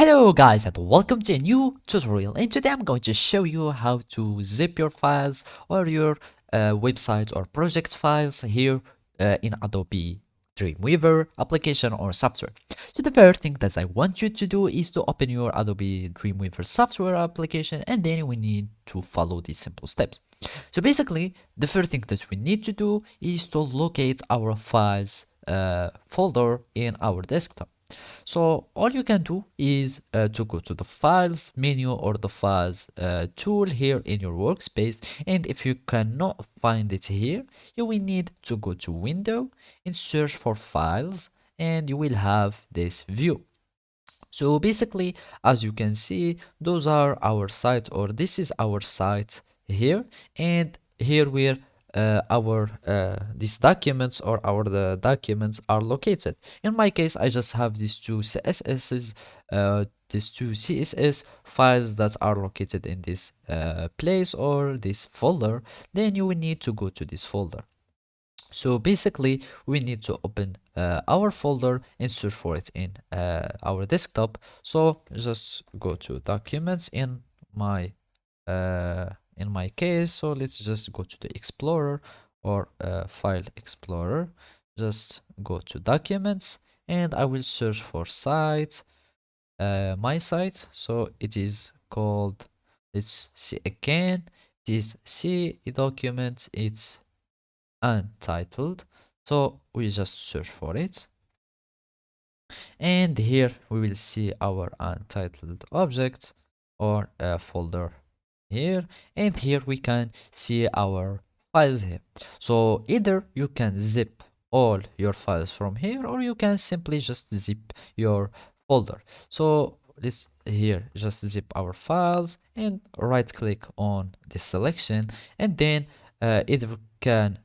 Hello guys and welcome to a new tutorial, and today I'm going to show you how to zip your files or your website or project files here in Adobe Dreamweaver application or software. So the first thing that I want you to do is to open your Adobe Dreamweaver software application, and then we need to follow these simple steps. So basically the first thing that we need to do is to locate our files folder in our desktop. So all you can do is to go to the files menu or the files tool here in your workspace, and if you cannot find it here, you will need to go to window and search for files, and you will have this view. So basically, as you can see, those are our site, or this is our site here, and here where our these documents or our the documents are located. In my case, I just have these two CSS files that are located in this place or this folder. Then you will need to go to this folder. So basically, we need to open our folder and search for it in our desktop. So just go to documents my in my case. So let's just go to the Explorer or File Explorer. Just go to documents, and I will search for site, my site. So it is called. Let's see again. It is C document. It's untitled, so we just search for it, and here we will see our untitled object or a folder here, and here we can see our files here. So either you can zip all your files from here, or you can simply just zip your folder. So let's here just zip our files and right click on the selection, and then either can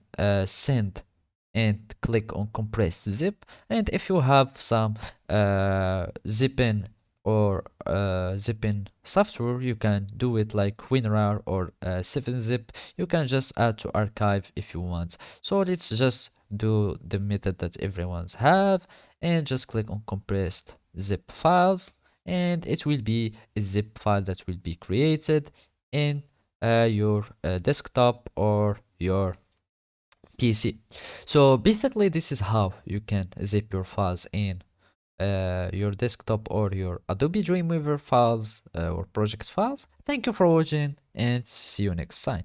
send and click on compressed zip, and if you have some zipping or zipping software, you can do it like WinRAR or 7-zip. You can just add to archive if you want. So let's just do the method that everyone's have, and just click on compressed zip files, and it will be a zip file that will be created in your desktop or your PC. So basically, this is how you can zip your files in your desktop or your Adobe Dreamweaver files or project files. Thank you for watching, and see you next time.